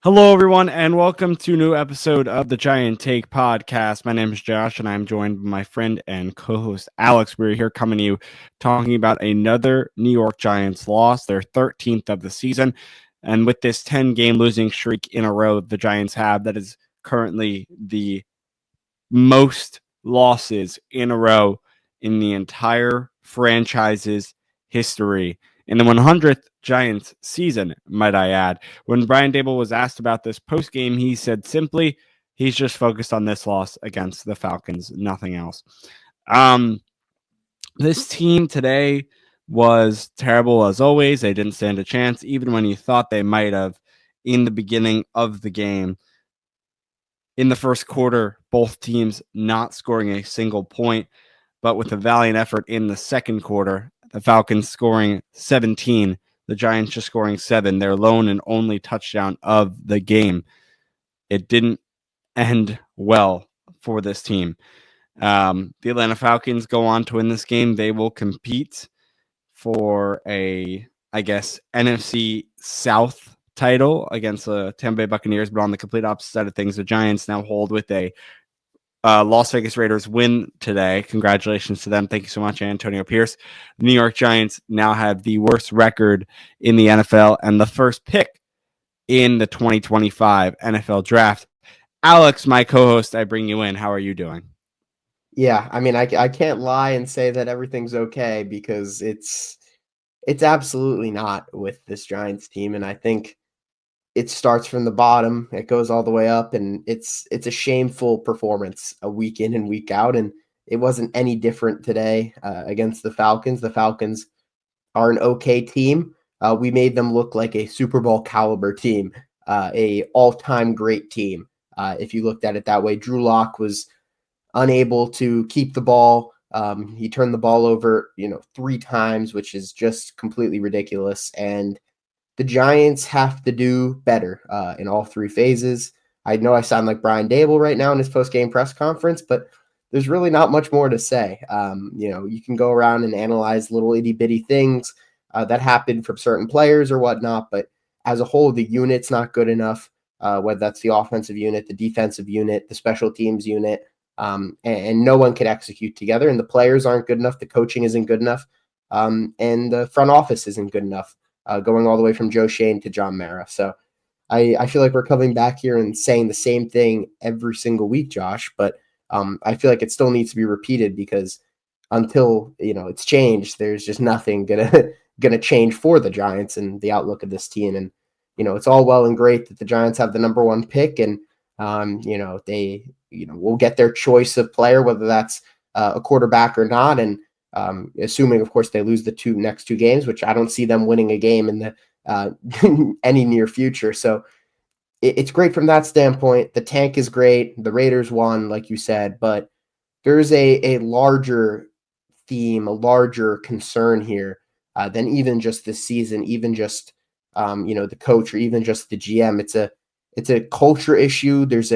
Hello, everyone, and welcome to a new episode of the Giant Take podcast. My name is Josh, and I'm joined by my friend and co-host Alex. We're here coming to you talking about another New York Giants loss, their 13th of the season. And with this 10-game losing streak in a row the Giants have, that is currently the most losses in a row in the entire franchise's history. In the 100th Giants season, might I add. When Brian Dable was asked about this post-game, he said simply, he's just focused on this loss against the Falcons, nothing else. This team today was terrible as always. They didn't stand a chance, even when you thought they might have in the beginning of the game. In the first quarter, both teams not scoring a single point, but with a valiant effort in the second quarter, the Falcons scoring 17, the Giants just scoring 7, their lone and only touchdown of the game. It didn't end well for this team. The Atlanta Falcons go on to win this game. They will compete for NFC South title against the Tampa Bay Buccaneers, but on the complete opposite side of things, the Giants now hold with a Las Vegas Raiders win today. Congratulations to them. Thank you so much, Antonio Pierce. The New York Giants now have the worst record in the NFL and the first pick in the 2025 NFL draft. Alex, my co-host, I bring you in. How are you doing? Yeah, I mean, I can't lie and say that everything's okay because it's absolutely not with this Giants team, and I think it starts from the bottom, it goes all the way up, and it's a shameful performance a week in and week out, and it wasn't any different today against the Falcons. The Falcons are an okay team. We made them look like a Super Bowl caliber team, a all-time great team. If you looked at it that way, Drew Lock was unable to keep the ball. He turned the ball over, 3 times, which is just completely ridiculous. And the Giants have to do better in all 3 phases. I know I sound like Brian Dable right now in his post-game press conference, but there's really not much more to say. You can go around and analyze little itty-bitty things that happen from certain players or whatnot, but as a whole, the unit's not good enough, whether that's the offensive unit, the defensive unit, the special teams unit, and no one can execute together, and the players aren't good enough, the coaching isn't good enough, and the front office isn't good enough, going all the way from Joe Shane to John Mara. So I feel like we're coming back here and saying the same thing every single week, Josh, but I feel like it still needs to be repeated because until it's changed, there's just nothing gonna change for the Giants and the outlook of this team. And it's all well and great that the Giants have the number 1 pick, and they will get their choice of player, whether that's a quarterback or not. And assuming, of course, they lose the next two games, which I don't see them winning a game in the any near future. So it's great from that standpoint. The tank is great. The Raiders won, like you said, but there's a larger theme, a larger concern here than even just this season, even just the coach or even just the GM. It's a culture issue. There's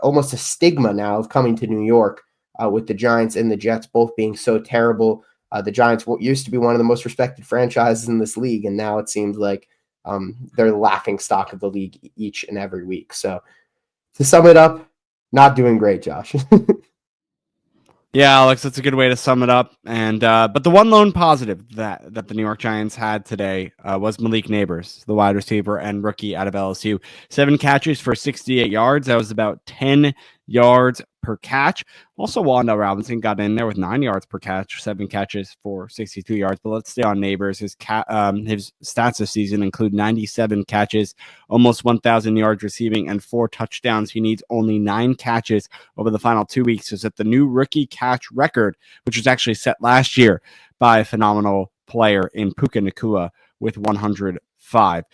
almost a stigma now of coming to New York with the Giants and the Jets both being so terrible. The Giants used to be one of the most respected franchises in this league, and now it seems like they're the laughing stock of the league each and every week. So to sum it up, not doing great, Josh. Yeah, Alex, that's a good way to sum it up. And but the one lone positive that the New York Giants had today was Malik Neighbors, the wide receiver and rookie out of LSU. 7 catches for 68 yards. That was about 10 yards per catch. Also, Wanda Robinson got in there with 9 yards per catch, 7 catches for 62 yards. But let's stay on Neighbors. His stats this season include 97 catches, almost 1,000 yards receiving, and 4 touchdowns. He needs only 9 catches over the final 2 weeks to set the new rookie catch record, which was actually set last year by a phenomenal player in Puka Nacua with 105.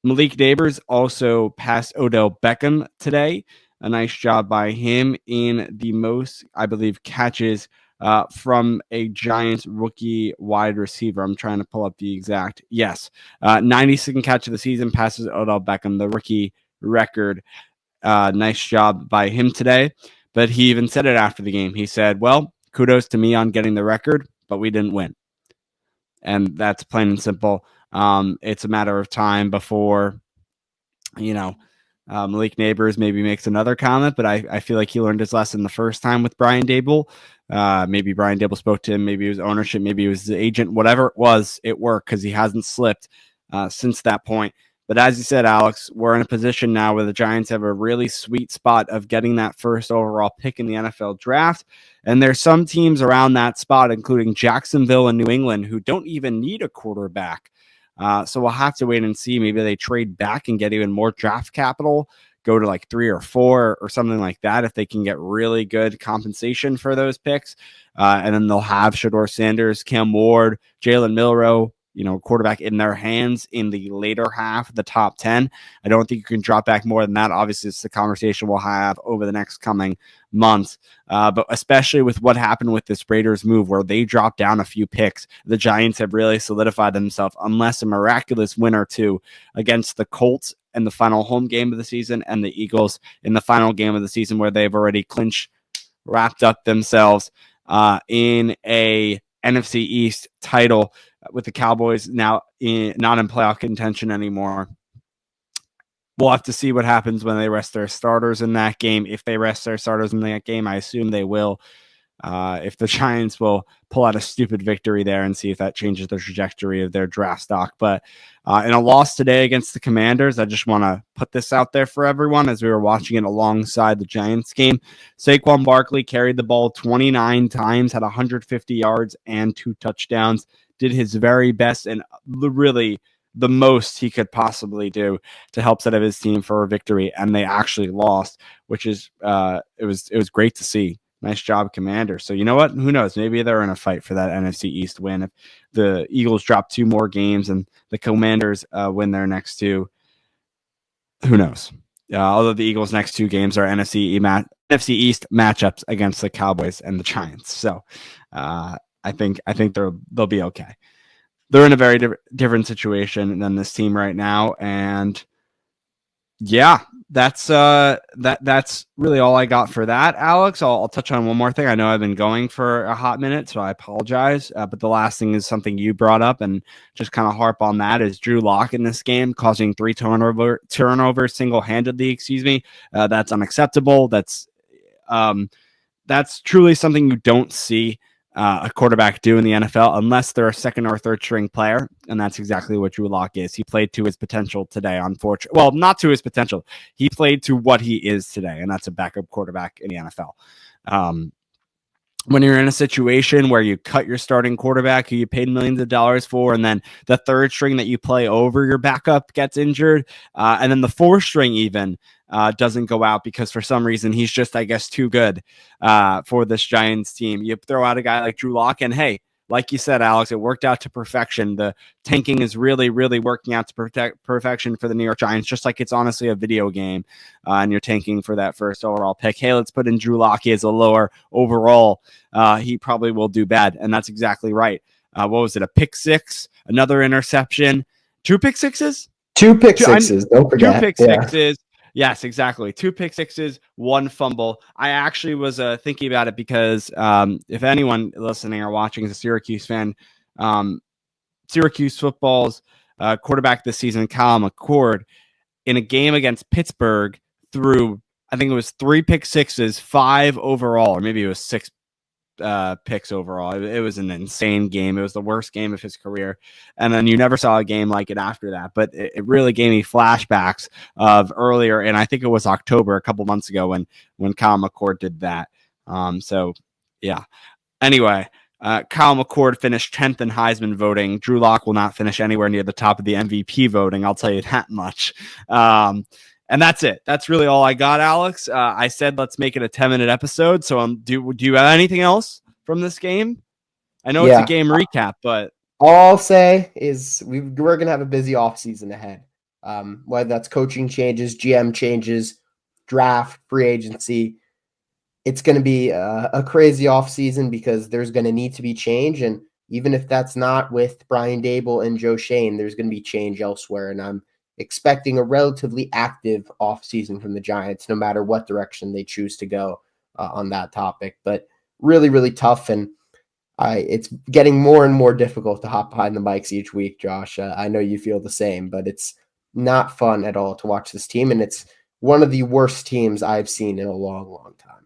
Malik Neighbors also passed Odell Beckham today. A nice job by him in the most, I believe, catches from a Giants rookie wide receiver. I'm trying to pull up the exact. Yes, 92nd catch of the season, passes Odell Beckham, the rookie record. Nice job by him today. But he even said it after the game. He said, well, kudos to me on getting the record, but we didn't win. And that's plain and simple. It's a matter of time before, Malik Neighbors maybe makes another comment, but I feel like he learned his lesson the first time with Brian Dable. Maybe Brian Dable spoke to him, maybe it was ownership, maybe it was the agent, whatever it was, it worked because he hasn't slipped since that point. But as you said, Alex, we're in a position now where the Giants have a really sweet spot of getting that first overall pick in the NFL draft. And there's some teams around that spot, including Jacksonville and New England, who don't even need a quarterback. So we'll have to wait and see. Maybe they trade back and get even more draft capital, go to like 3 or 4 or something like that if they can get really good compensation for those picks. And then they'll have Shedeur Sanders, Cam Ward, Jalen Milroe, quarterback in their hands in the later half of the top 10. I don't think you can drop back more than that. Obviously, it's the conversation we'll have over the next coming months. But especially with what happened with this Raiders move where they dropped down a few picks, the Giants have really solidified themselves unless a miraculous win or two against the Colts in the final home game of the season and the Eagles in the final game of the season where they've already wrapped up themselves in a NFC East title with the Cowboys now not in playoff contention anymore. We'll have to see what happens when they rest their starters in that game. If they rest their starters in that game, I assume they will. If the Giants will pull out a stupid victory there and see if that changes the trajectory of their draft stock. But in a loss today against the Commanders, I just want to put this out there for everyone as we were watching it alongside the Giants game. Saquon Barkley carried the ball 29 times, had 150 yards and 2 touchdowns, did his very best and really the most he could possibly do to help set up his team for a victory. And they actually lost, which is it was great to see. Nice job, Commander. So you know what? Who knows? Maybe they're in a fight for that NFC East win. If the Eagles drop 2 more games and the Commanders win their next 2, who knows? Although the Eagles' next 2 games are NFC East matchups against the Cowboys and the Giants. So I think they'll be okay. They're in a very different situation than this team right now, and yeah, that's really all I got for that, Alex. I'll touch on one more thing. I know I've been going for a hot minute, so I apologize. But the last thing is something you brought up, and just kind of harp on that is Drew Lock in this game causing 3 turnovers single-handedly. Excuse me. That's unacceptable. That's truly something you don't see a quarterback do in the NFL unless they're a second or third string player. And that's exactly what Drew Lock is. He played to his potential today, unfortunately. Well, not to his potential. He played to what he is today, and that's a backup quarterback in the NFL. When you're in a situation where you cut your starting quarterback who you paid millions of dollars for, and then the third string that you play over your backup gets injured, and then the fourth string even doesn't go out because for some reason he's just, I guess, too good for this Giants team. You throw out a guy like Drew Lock, and hey, like you said, Alex, it worked out to perfection. The tanking is really, really working out to perfection for the New York Giants, just like it's honestly a video game, and you're tanking for that first overall pick. Hey, let's put in Drew Lock as a lower overall. He probably will do bad, and that's exactly right. What was it, a pick 6, another interception, 2 pick 6s? 2 pick 6s, don't forget. 2 pick 6s. Yes, exactly. 2 pick 6s, 1 fumble. I actually was thinking about it because if anyone listening or watching is a Syracuse fan, Syracuse football's quarterback this season, Kyle McCord, in a game against Pittsburgh threw, I think it was 3 pick 6s, 5 overall, or maybe it was 6 picks overall. It was an insane game. It was the worst game of his career. And then you never saw a game like it after that. But it really gave me flashbacks of earlier, and I think it was October, a couple months ago, when Kyle McCord did that. So, yeah. Anyway, Kyle McCord finished 10th in Heisman voting. Drew Lock will not finish anywhere near the top of the MVP voting. I'll tell you that much. And that's it. That's really all I got, Alex. I said let's make it a 10-minute episode. So do you have anything else from this game? I know it's a game recap, but all I'll say is we're going to have a busy offseason ahead. Whether that's coaching changes, GM changes, draft, free agency. It's going to be a crazy offseason because there's going to need to be change. And even if that's not with Brian Dable and Joe Shane, there's going to be change elsewhere. And I'm expecting a relatively active offseason from the Giants, no matter what direction they choose to go on that topic. But really, really tough. And it's getting more and more difficult to hop behind the mics each week, Josh. I know you feel the same, but it's not fun at all to watch this team. And it's one of the worst teams I've seen in a long, long time.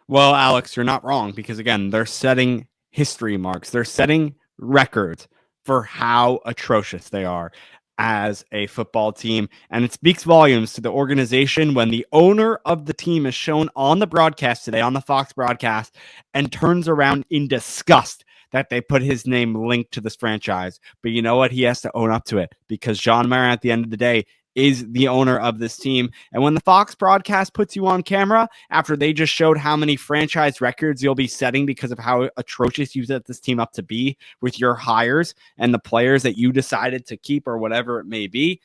Well, Alex, you're not wrong because, again, they're setting history marks. They're setting records for how atrocious they are as a football team. And it speaks volumes to the organization when the owner of the team is shown on the broadcast today, on the Fox broadcast, and turns around in disgust that they put his name linked to this franchise. But you know what? He has to own up to it because John Mayer, at the end of the day, is the owner of this team. And when the Fox broadcast puts you on camera after they just showed how many franchise records you'll be setting because of how atrocious you set this team up to be with your hires and the players that you decided to keep or whatever it may be.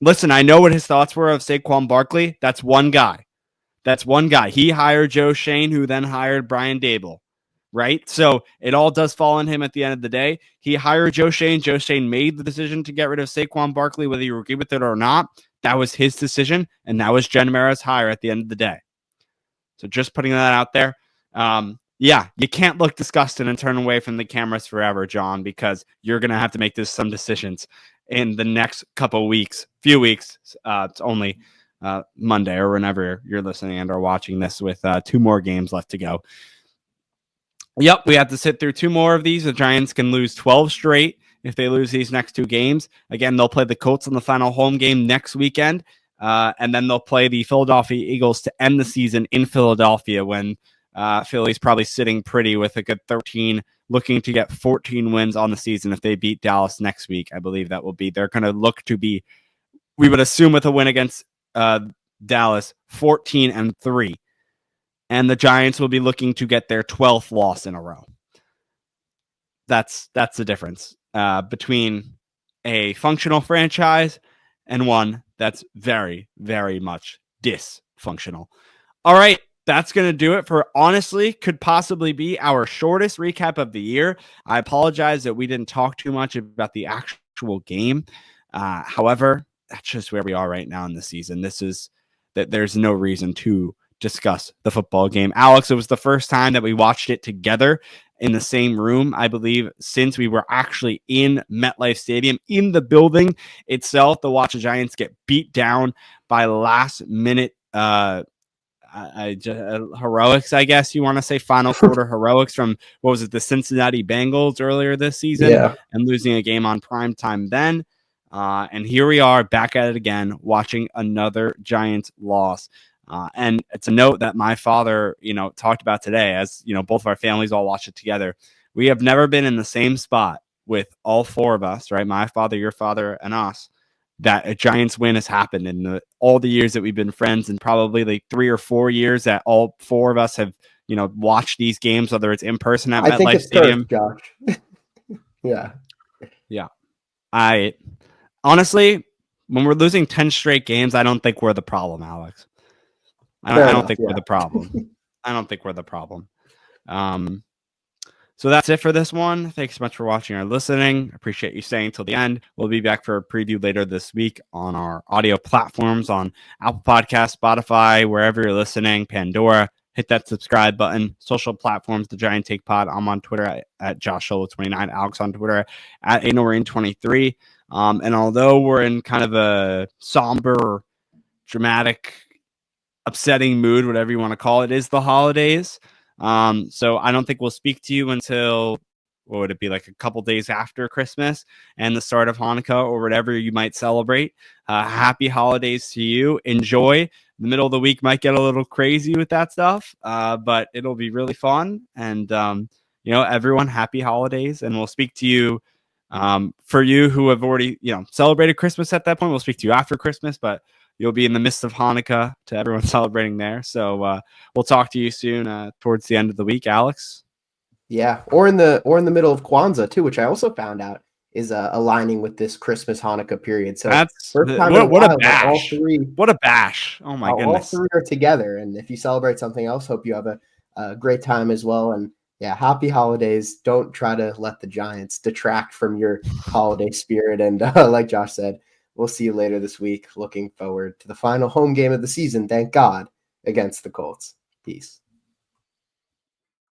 Listen, I know what his thoughts were of Saquon Barkley. That's one guy. He hired Joe Shane, who then hired Brian Dable. Right? So it all does fall on him at the end of the day. He hired Joe Shane. Joe Shane made the decision to get rid of Saquon Barkley, whether you agree with it or not. That was his decision, and that was Jen Mara's hire at the end of the day. So just putting that out there. Yeah, you can't look disgusted and turn away from the cameras forever, John, because you're going to have to make some decisions in the next few weeks. It's only Monday or whenever you're listening and are watching this with 2 more games left to go. Yep, we have to sit through 2 more of these. The Giants can lose 12 straight if they lose these next 2 games. Again, they'll play the Colts in the final home game next weekend, and then they'll play the Philadelphia Eagles to end the season in Philadelphia when Philly's probably sitting pretty with a good 13, looking to get 14 wins on the season if they beat Dallas next week. I believe that will be. They're going to look to be, we would assume with a win against Dallas, 14-3. And the Giants will be looking to get their 12th loss in a row. That's the difference between a functional franchise and one that's very, very much dysfunctional. All right, that's going to do it for, honestly, could possibly be our shortest recap of the year. I apologize that we didn't talk too much about the actual game. However, that's just where we are right now in the season. There's no reason to discuss the football game. Alex, it was the first time that we watched it together in the same room, I believe, since we were actually in MetLife Stadium, in the building itself, to watch the Giants get beat down by last minute heroics, I guess you want to say, final quarter heroics from, what was it, the Cincinnati Bengals earlier this season, and losing a game on prime time then. And here we are back at it again, watching another Giants loss. And it's a note that my father, talked about today, as both of our families all watched it together. We have never been in the same spot with all 4 of us, right? My father, your father, and us, that a Giants win has happened in all the years that we've been friends, and probably like 3 or 4 years that all 4 of us have, watched these games, whether it's in person at MetLife Stadium. Josh. Yeah. Honestly, when we're losing 10 straight games, I don't think we're the problem, Alex. I don't think we're the problem. I don't think we're the problem. So that's it for this one. Thanks so much for watching or listening. Appreciate you staying till the end. We'll be back for a preview later this week on our audio platforms on Apple Podcasts, Spotify, wherever you're listening, Pandora. Hit that subscribe button. Social platforms, The Giant Take Pod. I'm on Twitter at JoshSolo29. Alex on Twitter at ANoreen23. And although we're in kind of a somber, dramatic, upsetting mood, whatever you want to call it, is the holidays. So I don't think we'll speak to you until, what would it be, like a couple days after Christmas and the start of Hanukkah or whatever you might celebrate. Happy holidays to you. Enjoy. The middle of the week might get a little crazy with that stuff, but it'll be really fun. And, everyone, happy holidays. And we'll speak to you. For you who have already, celebrated Christmas at that point, we'll speak to you after Christmas, but you'll be in the midst of Hanukkah to everyone celebrating there. So we'll talk to you soon towards the end of the week, Alex. Yeah, or in the middle of Kwanzaa too, which I also found out is aligning with this Christmas Hanukkah period. So that's first time what a bash! What a bash! Oh my goodness! All 3 are together, and if you celebrate something else, hope you have a great time as well. And yeah, happy holidays. Don't try to let the Giants detract from your holiday spirit. And like Josh said, we'll see you later this week. Looking forward to the final home game of the season, thank God, against the Colts. Peace.